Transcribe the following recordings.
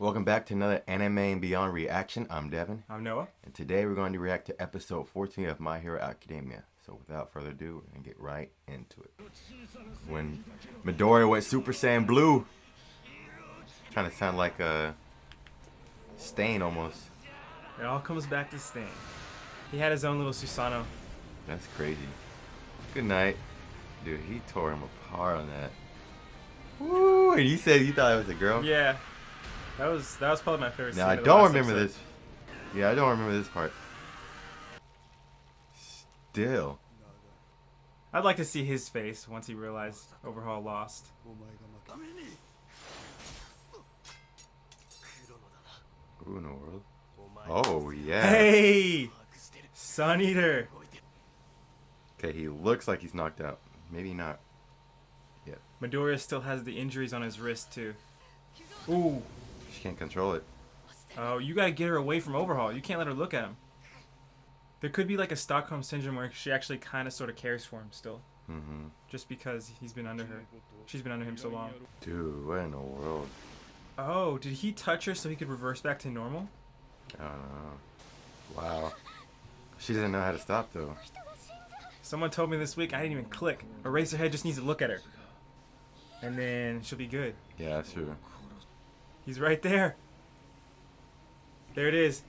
Welcome back to another Anime and Beyond reaction. I'm Devin, I'm Noah. and today we're going to react to episode 14 of My Hero Academia. So without further ado, we're going to get right into it. When Midoriya went Super Saiyan Blue, trying to sound like a Stain almost. It all comes back to Stain. He had his own little Susanoo. That's crazy. Good night. Dude, he tore him apart on that. Woo! And you said you thought it was a girl? Yeah. That was probably my favorite scene. Now I of the don't last remember episode. this. Yeah, I don't remember this part. Still. I'd like to see his face once he realized Overhaul lost. Who in the world? Oh, yeah. Hey! Sun Eater! Okay, he looks like he's knocked out. Maybe not. Yeah. Midoriya still has the injuries on his wrist, too. Ooh. She can't control it. Oh, you gotta get her away from Overhaul. You can't let her look at him. There could be like a Stockholm Syndrome where she actually kind of sort of cares for him still. Mm-hmm. Just because he's been under her. She's been under him so long. Dude, what in the world? Oh, did he touch her so he could reverse back to normal? I don't know. Wow. She doesn't know how to stop, though. Someone told me this week, I didn't even click. Eraserhead just needs to look at her. And then she'll be good. Yeah, that's true. He's right there. There it is.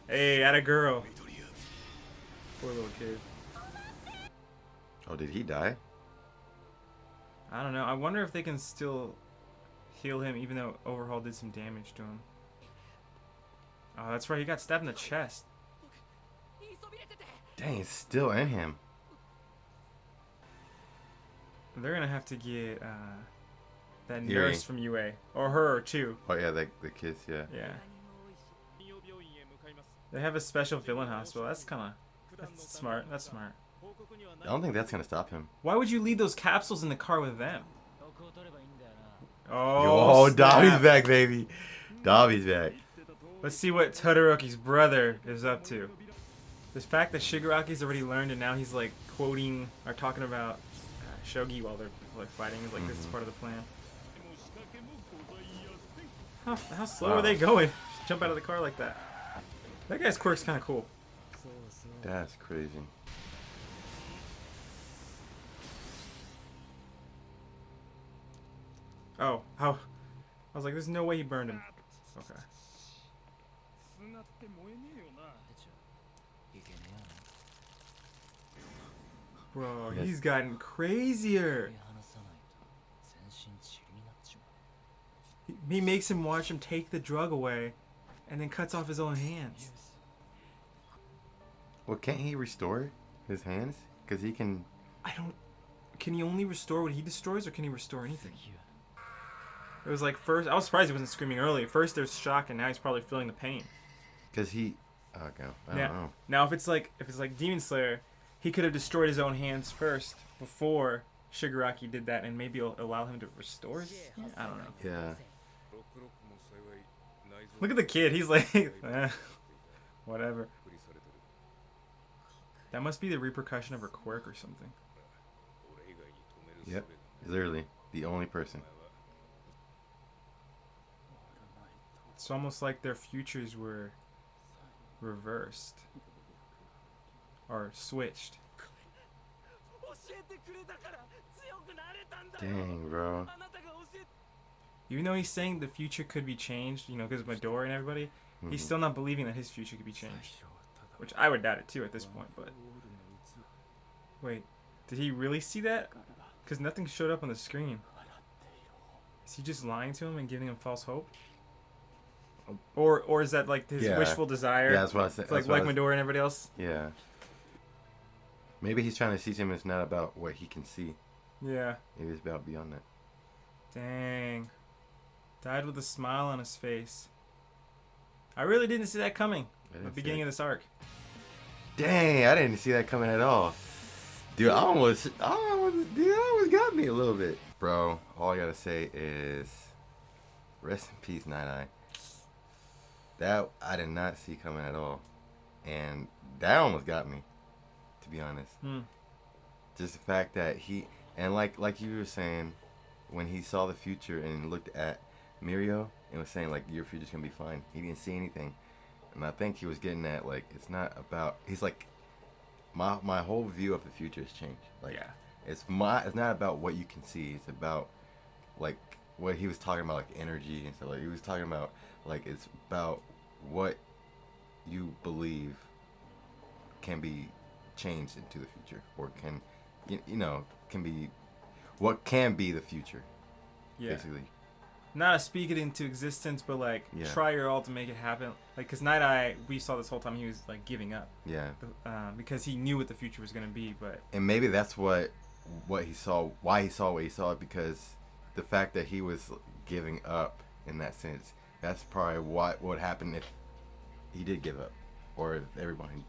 Hey, at a girl. Poor little kid. Oh, did he die? I don't know. I wonder if they can still heal him even though Overhaul did some damage to him. Oh, that's right. He got stabbed in the chest. Dang, it's still in him. They're going to have to get that Yuri. nurse from UA. Or her, too. Oh, yeah, the kids, yeah. Yeah. They have a special villain hospital. That's kind of... That's smart. That's smart. I don't think that's going to stop him. Why would you leave those capsules in the car with them? Oh, snap. Dobby's back, baby. Dobby's back. Let's see what Todoroki's brother is up to. The fact that Shigaraki's already learned and now he's like quoting or talking about Shogi while they're like fighting is like this is part of the plan. How slow are they going? Just jump out of the car like that. That guy's quirk's kind of cool. That's crazy. Oh, how? I was like, there's no way he burned him. Okay. Bro, Yes. he's gotten crazier. He makes him watch him take the drug away and then cuts off his own hands. Well, can't he restore his hands? Because he can... I don't... Can he only restore what he destroys or can he restore anything? It was like first... I was surprised he wasn't screaming early. First there's shock and now he's probably feeling the pain. Because he... Okay, I don't know. Now if it's like Demon Slayer, he could have destroyed his own hands first before Shigaraki did that and maybe it'll allow him to restore his hand? I don't know. Yeah. Look at the kid. He's like, whatever. That must be the repercussion of her quirk or something. Yep. Literally. The only person. It's almost like their futures were reversed. Or switched. Dang, bro. Even though he's saying the future could be changed, you know, because of Midori and everybody, he's still not believing that his future could be changed. Which I would doubt it too at this point, but... Wait, did he really see that? Because nothing showed up on the screen. Is he just lying to him and giving him false hope? Or is that like his wishful desire? Yeah, that's what I said. Like Midori and everybody else? Yeah. Maybe he's trying to teach him it's not about what he can see. Yeah. Maybe it's about beyond that. Dang. Died with a smile on his face. I really didn't see that coming at the beginning of this arc. Dang, I didn't see that coming at all. Dude, I almost got me a little bit. Bro, all I gotta say is rest in peace, Night Eye. That I did not see coming at all. And that almost got me, to be honest. Just the fact that he, and like you were saying, when he saw the future and looked at Mirio and was saying like your future's gonna be fine. He didn't see anything, and I think he was getting at like it's not about. He's like my whole view of the future has changed. Like it's not about what you can see. It's about like what he was talking about, like energy and stuff. Like he was talking about like it's about what you believe can be changed into the future, or can can be what can be the future. Basically. Not speak it into existence, but like try your all to make it happen. Like, cause Night Eye, we saw this whole time he was like giving up. Yeah. Because he knew what the future was gonna be, and maybe that's what he saw. Why he saw what he saw, because the fact that he was giving up in that sense. That's probably what would happen if he did give up, or if everybody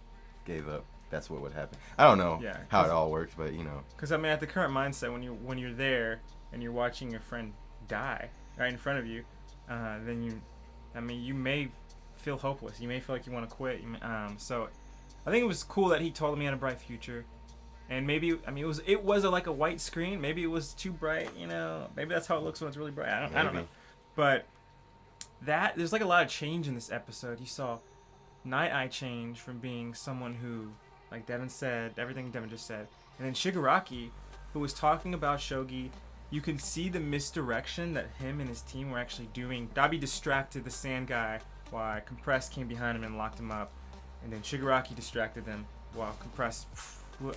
gave up. That's what would happen. I don't know how it all works, but Because I mean, at the current mindset, when you're there and you're watching your friend die right in front of you, then you may feel hopeless. You may feel like you want to quit. So I think it was cool that he told him he had a bright future, and maybe it was like a white screen. Maybe it was too bright. Maybe that's how it looks when it's really bright. I don't know. But there's like a lot of change in this episode. You saw Night Eye change from being someone who, like Devin said, everything Devin just said, and then Shigaraki, who was talking about Shogi. You can see the misdirection that him and his team were actually doing. Dabi distracted the sand guy while Compress came behind him and locked him up, and then Shigaraki distracted them while Compress,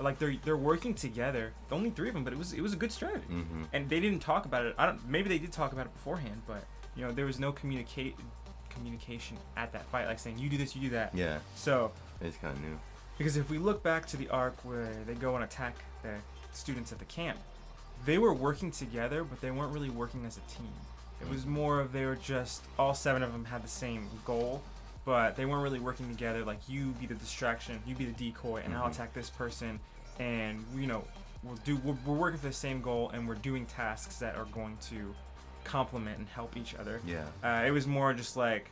like they're working together. Only three of them, but it was a good strategy. Mm-hmm. And they didn't talk about it. Maybe they did talk about it beforehand, but there was no communication at that fight, like saying you do this, you do that. Yeah. So it's kind of new. Because if we look back to the arc where they go and attack the students at the camp, they were working together, but they weren't really working as a team. It was more of they were just, all 7 of them had the same goal, but they weren't really working together. Like, you be the distraction, you be the decoy, and I'll attack this person, and we're working for the same goal, and we're doing tasks that are going to complement and help each other. Yeah. It was more just like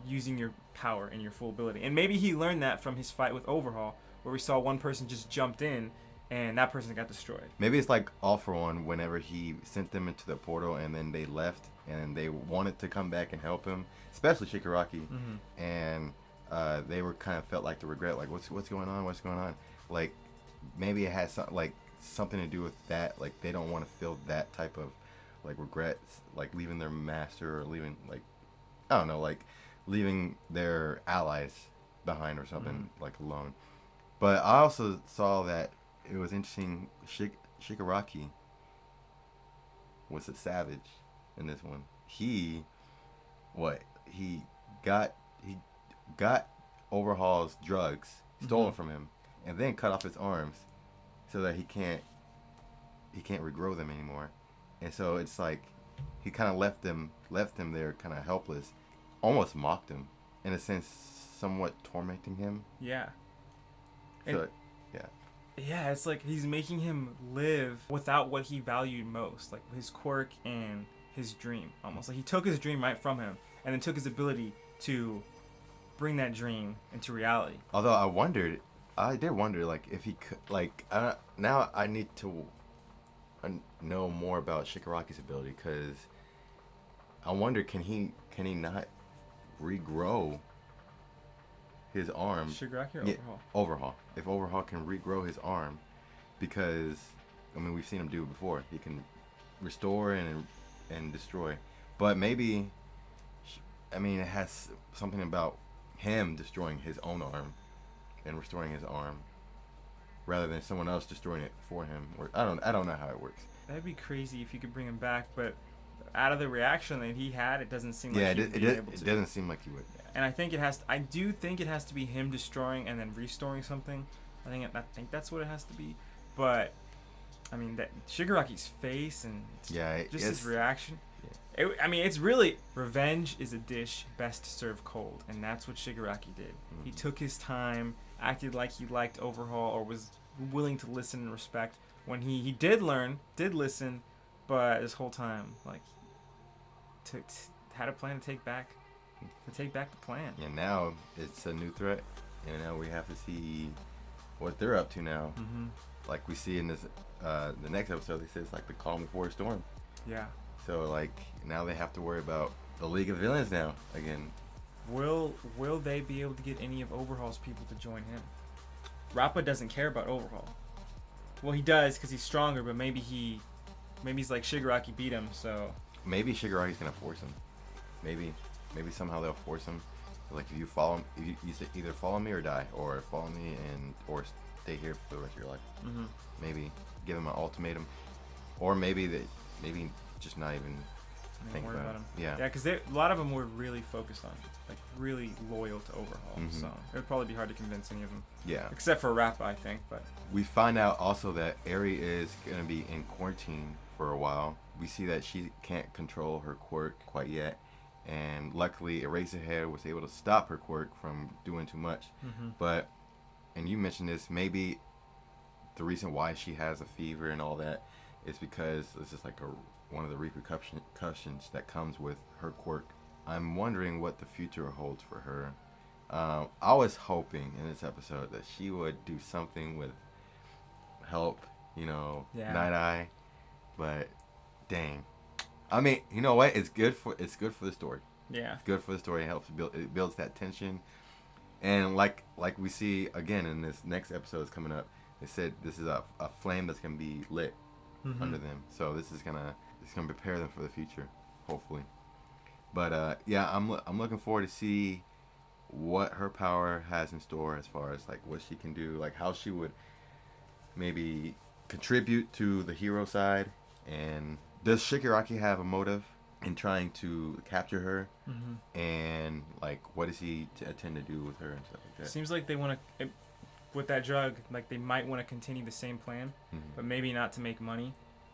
using your power and your full ability, and maybe he learned that from his fight with Overhaul, where we saw one person just jumped in and that person got destroyed. Maybe it's like All For One, whenever he sent them into the portal and then they left and they wanted to come back and help him, especially Shigaraki, and they were kind of felt like the regret, like what's going on, like maybe it has something to do with that, like they don't want to feel that type of like regrets, like leaving their master or leaving, like I don't know, like leaving their allies behind or something, like alone. But I also saw that it was interesting. Shigaraki was a savage in this one. He got Overhaul's drugs stolen from him, and then cut off his arms so that he can't regrow them anymore. And so it's like he kind of left him there, kind of helpless, almost mocked him in a sense, somewhat tormenting him. Yeah. So, yeah, it's like he's making him live without what he valued most, like his quirk and his dream, almost. Like he took his dream right from him and then took his ability to bring that dream into reality. Although I did wonder, like, if he could, like, now I need to know more about Shigaraki's ability, because I wonder, can he not regrow his arm? Shigaraki or Overhaul? Overhaul. If Overhaul can regrow his arm, because we've seen him do it before. He can restore and destroy. But maybe it has something about him destroying his own arm and restoring his arm rather than someone else destroying it for him. Or I don't know how it works. That'd be crazy if you could bring him back, but out of the reaction that he had, it doesn't seem like he'd be able to. It doesn't seem like he would. And I do think it has to be him destroying and then restoring something. I think that's what it has to be. But that Shigaraki's face and his reaction. Yeah. It's really, revenge is a dish best served cold, and that's what Shigaraki did. He took his time, acted like he liked Overhaul or was willing to listen and respect. When he did listen, but this whole time, like, had a plan to take back the plan. And now it's a new threat, and now we have to see what they're up to now. Like we see in this the next episode, they say it's like the calm before a storm. Yeah. So like now they have to worry about the League of Villains now again. Will they be able to get any of Overhaul's people to join him? Rappa doesn't care about Overhaul. Well, he does because he's stronger, but maybe he's like Shigaraki beat him, so Maybe Shigaraki's gonna force him. Maybe somehow they'll force him. Like if you follow, you say either follow me or die, or follow me or stay here for the rest of your life. Mm-hmm. Maybe give him an ultimatum, or maybe just not even think worry about him. Yeah. Yeah, because a lot of them were really focused on, like, really loyal to Overhaul. Mhm. So it would probably be hard to convince any of them. Yeah. Except for Rappa, I think. But We find out also that Eri is gonna be in quarantine for a while. We see that she can't control her quirk quite yet, and luckily Eraserhead was able to stop her quirk from doing too much. Mm-hmm. But, and you mentioned this, maybe the reason why she has a fever and all that is because this is like one of the repercussions that comes with her quirk. I'm wondering what the future holds for her. I was hoping in this episode that she would do something with help, Night Eye, but dang. I mean, you know what? It's good for the story. Yeah. It's good for the story. It builds that tension. And like we see again in this next episode that's coming up, they said this is a flame that's gonna be lit under them. So this is gonna prepare them for the future, hopefully. But yeah, I'm looking forward to see what her power has in store as far as like what she can do, like how she would maybe contribute to the hero side. And does Shigaraki have a motive in trying to capture her? Mm-hmm. And like what does he intend to do with her and stuff like that? Seems like they want to, with that drug, like they might want to continue the same plan, but maybe not to make money,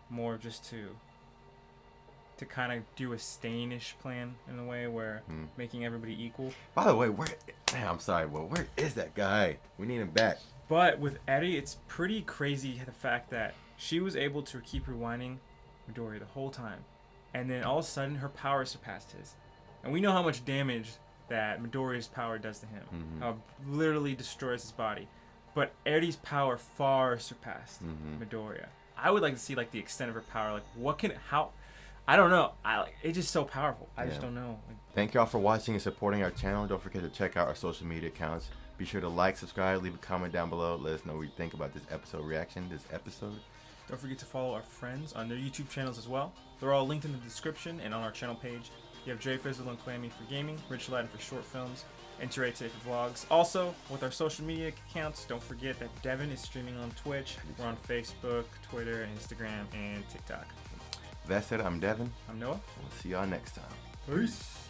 more just to kind of do a Stain-ish plan in a way where making everybody equal. By the way, I'm sorry, but where is that guy? We need him back. But with Eri, it's pretty crazy the fact that she was able to keep rewinding Midoriya the whole time, and then all of a sudden her power surpassed his. And we know how much damage that Midoriya's power does to him. How it literally destroys his body. But Eri's power far surpassed Midoriya. I would like to see like the extent of her power. Like I don't know. It's just so powerful. I just don't know. Thank y'all for watching and supporting our channel. Don't forget to check out our social media accounts. Be sure to like, subscribe, leave a comment down below. Let us know what you think about this episode reaction, this episode. Don't forget to follow our friends on their YouTube channels as well. They're all linked in the description and on our channel page. You have Jfrizl and Klamii for gaming, Rich Aladdin for short films, and Toure for vlogs. Also, with our social media accounts, don't forget that Devin is streaming on Twitch. We're on Facebook, Twitter, Instagram, and TikTok. That said, I'm Devin. I'm Noah. We'll see y'all next time. Peace.